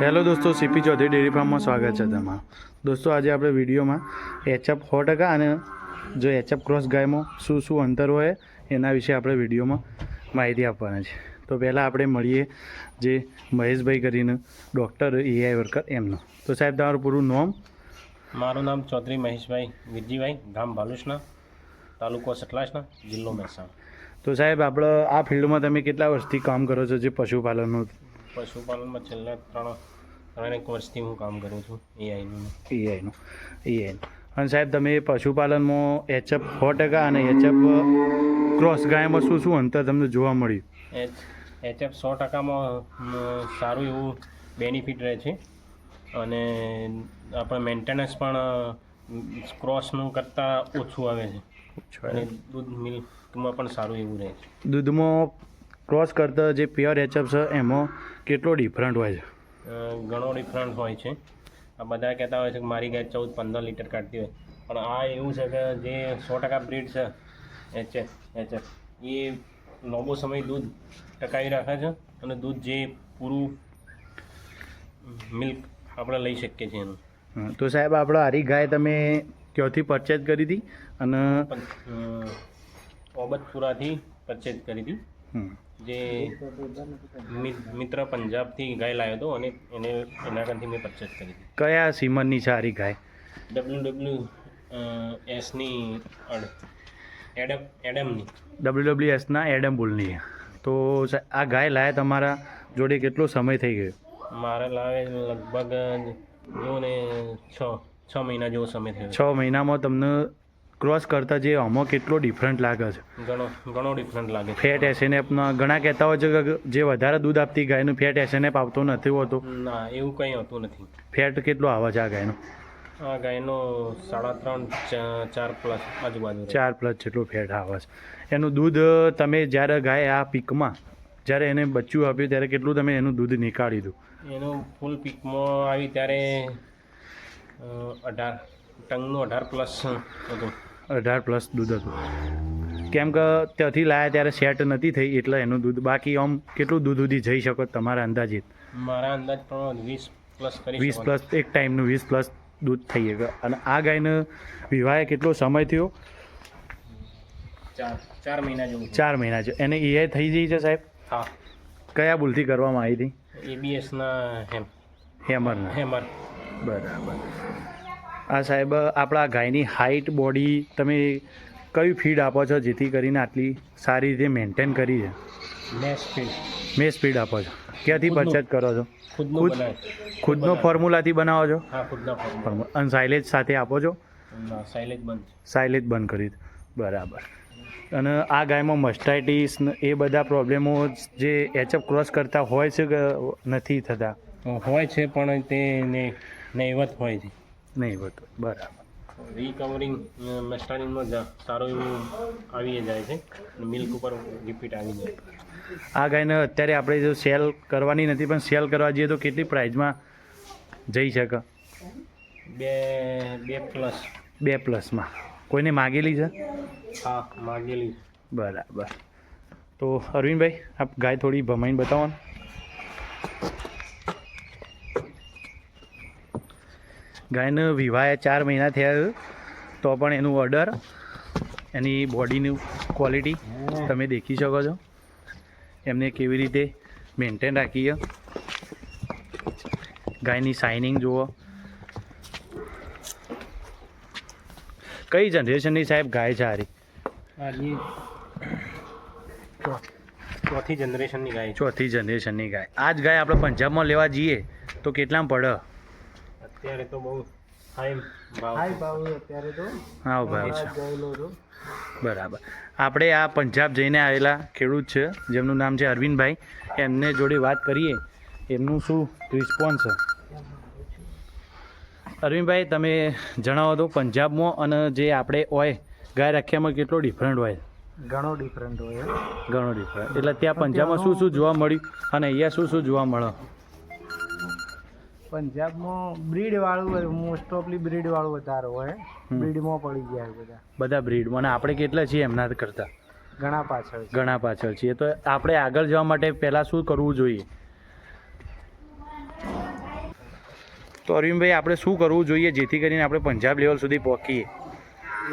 Hello દોસ્તો, CP Chaudhary dairy ફાર્મમાં સ્વાગત છે તમારું. દોસ્તો, આજે આપણે વિડીયોમાં એચએફ 100% અને જો એચએફ ક્રોસ ગાયમાં શું શું અંતર હોય એના વિશે આપણે વિડીયોમાં માહિતી આપવાના છે. તો પહેલાં આપણે મળીએ જે મહેશભાઈ કરીને ડૉક્ટર એઆઈ વર્કર એમનો. તો સાહેબ, તમારું પૂરું નામ? મારું નામ ચૌધરી મહેશભાઈ વિરજીભાઈ, ગામ ભાલુસના, તાલુકો સતલાસના, જિલ્લો મહેસાણા. તો સાહેબ, આપણે આ ફિલ્ડમાં તમે કેટલા વર્ષથી કામ કરો છો, જે પશુપાલનનું? પશુપાલનમાં છેલ્લા ત્રણેક વર્ષથી હું કામ કરું છું એઆઈનું. અને સાહેબ, તમે પશુપાલનમાં એચએફ 100% અને એચએફ ક્રોસ ગાયમાં શું શું અંતર તમને જોવા મળ્યું? એચએફ 100%માં સારું એવું બેનિફિટ રહે છે અને આપણે મેન્ટેનન્સ પણ ક્રોસનું કરતાં ઓછું આવે છે અને દૂધ મિલ્કમાં પણ સારું એવું રહે છે. દૂધમાં ક્રોસ કરતાં જે પ્યોર એચએફ છે એમાં કેટલો ડિફરન્ટ હોય છે? ઘણો ડિફરન્ટ હોય છે. આ બધા કહેતા હોય છે કે મારી ગાય 14-15 લીટર કાઢતી હોય, પણ આ એવું છે કે જે 100% બ્રીડ છે એચએફ એ લાંબો સમય દૂધ ટકાવી રાખે છે અને દૂધ જે પૂરું મિલ્ક આપણે લઈ શકીએ છીએ એનું. તો સાહેબ, આપણે આરી ગાય તમે ક્યાંથી પરચેઝ કરી હતી? અને ઓબતપુરાથી પરચેઝ કરી હતી. જે મિત્ર પંજાબથી ગાય લાવ્યો હતો અને એના કારણથી મેં પરચેઝ કરી હતી. કયા સીમનની છે આરી ગાય? WWSની એડમની. WWSના એડમ બુલની. તો આ ગાય લાયા તમારા જોડે કેટલો સમય થઈ ગયો? મારે લાવે લગભગ જો ને છ મહિના જેવો સમય થયો. 6 મહિનામાં તમને ક્રોસ કરતાં જે આમાં કેટલો ડિફરન્ટ લાગે છે? ઘણો ડિફરન્ટ લાગે છે. ફેટ એસએનએફના ઘણા કહેતા હોય છે કે જે વધારે દૂધ આપતી ગાયનું ફેટ એસએનએફ આવતો નથી હોતો. ના, એવું કંઈ હોતું નથી. ફેટ કેટલો આવે છે આ ગાયનો? આ ગાયનો 3.5-4 પ્લસ આજુબાજુ. 4 પ્લસ જેટલો ફેટ આવે છે. એનું દૂધ તમે જ્યારે ગાય આ પીકમાં જ્યારે એને બચ્ચું આપ્યું ત્યારે કેટલું તમે એનું દૂધ નીકાળ્યું હતું? એનું ફૂલ પીકમાં આવી ત્યારે 18 પ્લસ હતું. 18 પ્લસ દૂધ હતું. કેમ કે ત્યાંથી લાયા ત્યારે સેટ નથી થઈ એટલે એનું દૂધ. બાકી આમ કેટલું દૂધ સુધી જઈ શકો તમારા અંદાજિત? મારા અંદાજ પ્રમાણે 20 પ્લસ કરી 20 પ્લસ એક ટાઈમનું 20 પ્લસ દૂધ થઈ ગયું. અને આ ગાયને વિવાહે કેટલો સમય થયો? 4 મહિના જેવું. 4 મહિના છે. એને ઈઆઈ થઈ ગઈ છે સાહેબ? હા. કયા ભૂલથી કરવામાં આવી હતી? ABSના હેમર. બરાબર. આ સાહેબ, આપણા ગાયની હાઇટ, બોડી તમે કયું ફીડ આપો છો જેથી કરીને આટલી સારી રીતે મેન્ટેન કરી છે? મેશ ફીડ આપો છો. ક્યાંથી પરચેઝ કરો છો? ખુદનો ફોર્મ્યુલાથી બનાવો છો? હા, ખુદનો ફોર્મ્યુલા. અને સાઇલેજ સાથે આપો છો? સાઇલેજ બંધ કરી. બરાબર. અને આ ગાયમાં મસ્ટાઇટીસ એ બધા પ્રોબ્લેમો જે એચએફ ક્રોસ કરતા હોય છે કે નથી થતા? હોય છે, પણ તે નહીવત હોય છે. નહીં હોતું. બરાબર. રિકવરિંગ મેસ્ટારિનમાં સારું એવું આવી જાય છે અને મિલ્ક ઉપર રિપીટ આવી જાય. આ ગાયને અત્યારે આપણે જો સેલ કરવાની નથી, પણ સેલ કરવા જઈએ તો કેટલી પ્રાઇઝમાં જઈ શકે? 2 પ્લસમાં. કોઈને માગેલી છે? હા, માગેલી. બરાબર. તો અરવિંદભાઈ, આપ ગાય થોડી ભમાઈને બતાવો ને. ગાયને વિવાહે 4 મહિના થયા તો પણ એનું ઓર્ડર, એની બોડીની ક્વોલિટી તમે દેખી શકો છો. એમને કેવી રીતે મેન્ટેન રાખીએ. ગાયની શાઇનિંગ જુઓ. કઈ જનરેશનની સાહેબ ગાય છે હારી? ચોથી જનરેશનની ગાય. ચોથી જનરેશનની ગાય. આ જ ગાય આપણે પંજાબમાં લેવા જઈએ તો કેટલામાં પડે? અત્યારે તો બહુ હાઈ ભાવ અત્યારે તો. હા, ભાવ છે. બરાબર. આપણે આ પંજાબ જઈને આવેલા ખેડૂત છે જેમનું નામ છે અરવિંદભાઈ. એમને જોડે વાત કરીએ એમનું શું રિસ્પોન્સ છે. અરવિંદભાઈ, તમે જણાવો તો પંજાબમાં અને જે આપણે હોય ગાય રાખ્યામાં કેટલો ડિફરન્ટ હોય? ઘણો ડિફરન્ટ હોય. એટલે ત્યાં પંજાબમાં શું શું જોવા મળ્યું અને અહીંયા શું શું જોવા મળે? પંજાબમાં બ્રીડ વાળું હોય, મોસ્ટ ઓફલી બ્રીડ વાળું વધારે હોય. બ્રીડમાં પડી ગયા બધા બ્રીડ. અને આપણે કેટલા છીએ એમના કરતાં? ઘણા પાછળ છીએ. તો આપણે આગળ જવા માટે પહેલાં શું કરવું જોઈએ? તો અરવિંદભાઈ આપણે શું કરવું જોઈએ જેથી કરીને આપણે પંજાબ લેવલ સુધી પહોંચીએ?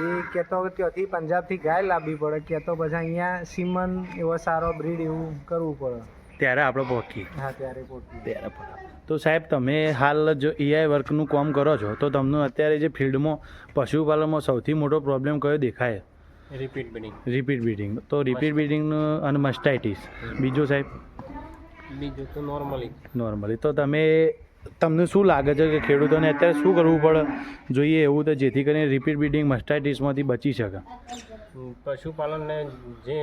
એ કહેતો કે ત્યાંથી પંજાબથી ગાય લાવવી પડે, કહેતો પછી અહીંયા સીમન એવો સારો બ્રીડ એવું કરવું પડે, ત્યારે આપણે પહોંચીએ. હા ત્યારે પોટી. ત્યારે બરાબર. તો સાહેબ તમે હાલ જો એઆઈ વર્કનું કામ કરો છો તો તમને અત્યારે જે ફિલ્ડમાં પશુપાલનમાં સૌથી મોટો પ્રોબ્લેમ કયો દેખાય? Repeat bidding. Repeat breeding. તો રિપીટ બ્રીડિંગનું અને મસ્ટાઇટીસ. બીજું સાહેબ? બીજું તો નોર્મલી. તો તમને શું લાગે છે કે ખેડૂતોને અત્યારે શું કરવું પડે જોઈએ એવું તો જેથી કરીને રિપીટ બ્રીડિંગ મસ્ટાઇટીસમાંથી બચી શકે? પશુપાલનને જે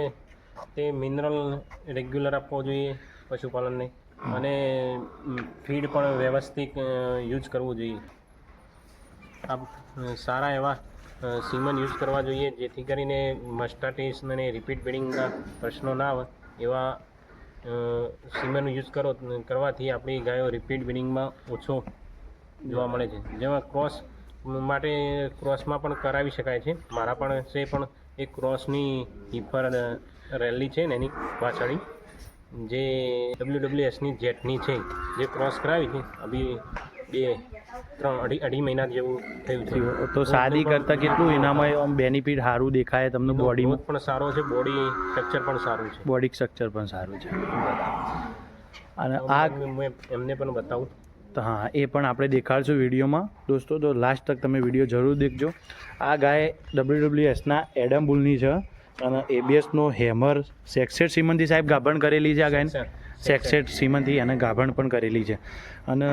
તે મિનરલ રેગ્યુલર આપવો જોઈએ પશુપાલનને, અને ફીડ પણ વ્યવસ્થિત યુઝ કરવું જોઈએ. આ સારા એવા સીમન યુઝ કરવા જોઈએ જેથી કરીને મસ્ટાટીસ અને રિપીટ બ્રીડિંગના પ્રશ્નો ના આવે એવા સીમન યુઝ કરવાથી આપણી ગાયો રિપીટ બ્રીડિંગમાં ઓછો જોવા મળે છે. જેમાં ક્રોસ માટે ક્રોસમાં પણ કરાવી શકાય છે. મારા પણ છે પણ એક ક્રોસની હિફર રેલી છે ને એની પાછળી જે WWSની જેટની છે જે ક્રોસ કરાવી છે અઢી મહિના જેવું થયું છે. તો સાદી કરતાં કેટલું એનામાં બેનિફિટ સારું દેખાય તમને? બોડીમાં પણ સારો છે, બોડી સ્ટ્રક્ચર પણ સારું છે. બોડી સ્ટ્રક્ચર પણ સારું છે. અને આ મેં એમને પણ બતાવું તો હા, એ પણ આપણે દેખાડશું વિડીયોમાં દોસ્તો. તો લાસ્ટ તક તમે વિડીયો જરૂર દેખજો. આ ગાય WWSના એડમ બુલની છે અને ABSનો હેમર સેક્સેટ સીમનથી સાહેબ ગાભણ કરેલી છે. આ ગાયને સેક્સેટ સીમનથી એને ગાભણ પણ કરેલી છે. અને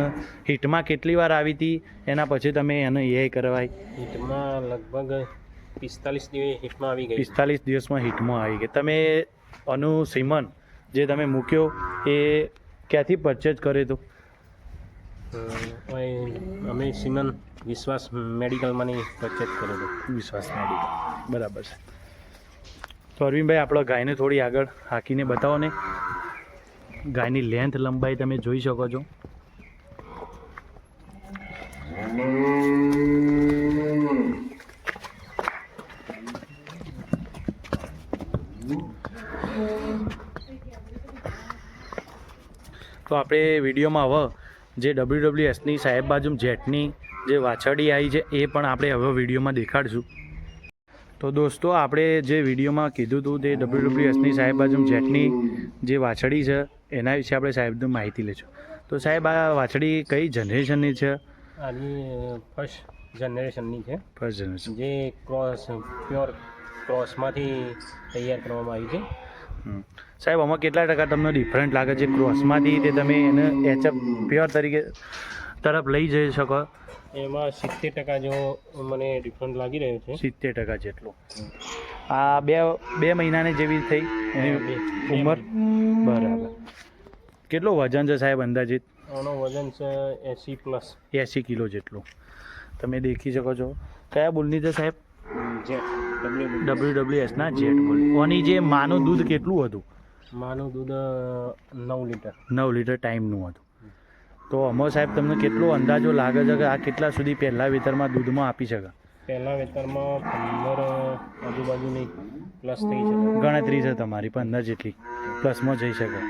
હિટમાં કેટલી વાર આવી હતી એના પછી તમે એને એઆઈ કરવાય? હિટમાં લગભગ 45 દિવસ હિટમાં આવી ગઈ. 45 દિવસમાં હિટમાં આવી ગઈ. તમે આનું સીમન જે તમે મૂક્યો એ ક્યાંથી પરચેઝ કર્યો હતો? અમે સીમન વિશ્વાસ મેડિકલમાંની પરચેઝ કર્યો હતો. વિશ્વાસ મેડિકલ. બરાબર છે. તો અરવિંદભાઈ આપણે ગાયને થોડી આગળ હાંકીને બતાવો ને. ગાયની લેન્થ લંબાઈ તમે જોઈ શકો છો. તો આપણે વિડીયોમાં હવે જે WWSની સાહેબ બાજુ જેટની જે વાછરડી આવી છે એ પણ આપણે હવે વિડીયોમાં દેખાડશું. તો દોસ્તો આપણે જે વિડીયોમાં કીધું હતું તે WWSની સાહેબ બાજુ જેટની જે વાછરડી છે એના વિશે આપણે સાહેબની માહિતી લઈશું. તો સાહેબ આ વાછરડી કઈ જનરેશનની છે? આની ફર્સ્ટ જનરેશનની છે. First generation. જે પ્યોર ક્રોસમાંથી તૈયાર કરવામાં આવી છે. સાહેબ આમાં કેટલા ટકા તમને ડિફરન્ટ લાગે છે ક્રોસમાંથી તે તમે એને એચએફ પ્યોર તરીકે તરફ લઈ જઈ શકો? એમાં 70% જેવો મને ડિફરન્ટ લાગી રહ્યો છે. 70% જેટલું. આ બે મહિનાની જેવી થઈ એની ઉંમર? બરાબર. કેટલું વજન છે સાહેબ અંદાજિત? આનું વજન છે 80+. 80 કિલો જેટલું. તમે દેખી શકો છો. કયા બુલની છે સાહેબ? WWSના જેટ બુલ. આની જે માનું દૂધ કેટલું હતું? માનું દૂધ 9 લીટર. 9 લીટર ટાઈમનું હતું. તો અમો સાહેબ તમને કેટલો અંદાજો લાગે છે કે આ કેટલા સુધી પહેલા વેતરમાં દૂધમાં આપી શકે? પહેલા વેતરમાં 15 આજુબાજુની પ્લસ થઈ શકે. ગણતરી છે તમારી 15 જેટલી પ્લસમાં જઈ શકે.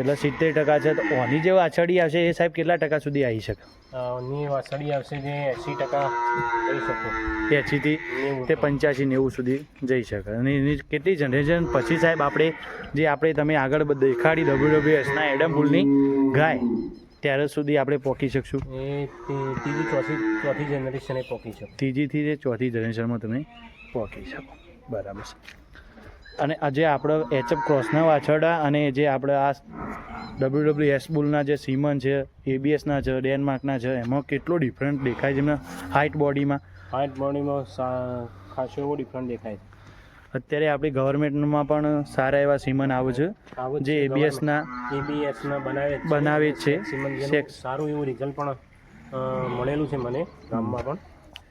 એટલે 70% છે. તો ઓની જે વાછરડી આવશે એ સાહેબ કેટલા ટકા સુધી આવી શકે? ની વાછરડી આવશે જે 80% જઈ શકે. 80થી તે 85-90 સુધી જઈ શકે. અને એની કેટલી જનરેશન પછી સાહેબ આપણે તમે આગળ દેખાડી WWSના એડમ બુલની ગાય ત્યારે સુધી આપણે પહોંચી શકશું? એ ત્રીજી ચોથી જનરેશને પહોંચી શકો. ત્રીજીથી તે ચોથી જનરેશનમાં તમે પહોંચી શકો. બરાબર છે. અને આજે આપણે એચએફ ક્રોસના વાછરડા અને જે આપણે આ WWS બુલના જે સીમન છે, ABSના છે, ડેનમાર્કના છે, એમાં કેટલો ડિફરન્ટ દેખાય છે એમના હાઇટ બોડીમાં? હાઇટ બોડીમાં ખાસો એવો ડિફરન્ટ દેખાય છે. અત્યારે આપણી ગવર્મેન્ટમાં પણ સારા એવા સીમન આવે છે જે ABSના બનાવે જ છે. સારું એવું રિઝલ્ટ પણ મળેલું છે મને ગામમાં પણ.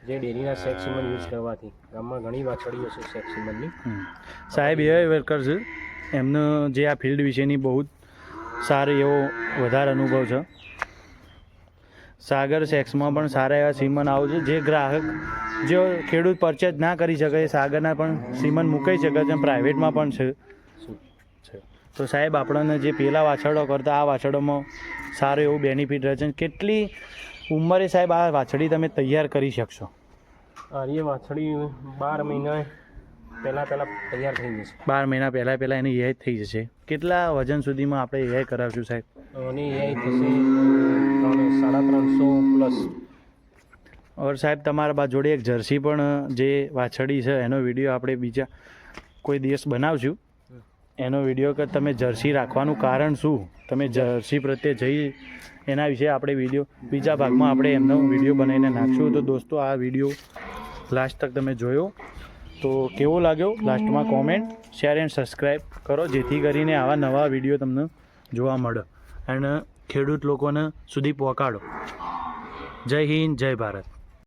જે ડેરીના સેક્સ સીમન યુઝ કરવાથી ગામમાં ઘણી વાછરડીઓ છે સેક્સ સીમનની. સાહેબ એવા વર્કર છે એમનો જે આ ફિલ્ડ વિશેની બહુ સારો એવો વધારે અનુભવ છે. સાગર સેક્સમાં પણ સારા એવા સીમન આવે છે જે ગ્રાહક જો ખેડૂત પરચેઝ ના કરી શકે એ સાગરના પણ સીમન મૂકાઈ શકે છે. પ્રાઇવેટમાં પણ છે. તો સાહેબ આપણને જે પેલા વાછરડો કરતા આ વાછરડોમાં સારું એવું બેનિફિટ રહે છે. કેટલી ઉંમરે સાહેબ આ વાછડી તમે તૈયાર કરી શકશો? આ એ વાછડી 12 મહિના પહેલાં તૈયાર થઈ જશે. 12 મહિના પહેલાં એની એઆઈ થઈ જશે. કેટલા વજન સુધીમાં આપણે એઆઈ કરાવશું સાહેબ? અને એ થશે 350 પ્લસ. ઓર સાહેબ તમારા જોડે એક જર્સી પણ જે વાછડી છે એનો વિડીયો આપણે બીજા કોઈ દિવસ બનાવશું. એનો વિડીયો કે તમે જર્સી રાખવાનું કારણ શું, તમે જર્સી પ્રત્યે જઈ એના વિશે આપણે વિડીયો બીજા ભાગમાં આપણે એમનો વિડીયો બનાવીને નાખશું. તો દોસ્તો આ વિડીયો લાસ્ટ તક તમે જોયો તો કેવો લાગ્યો લાસ્ટમાં કોમેન્ટ, શેર એન્ડ સબસ્ક્રાઈબ કરો જેથી કરીને આવા નવા વિડીયો તમને જોવા મળે અને ખેડૂત લોકોને સુધી પહોંચાડો. જય હિન્દ, જય ભારત.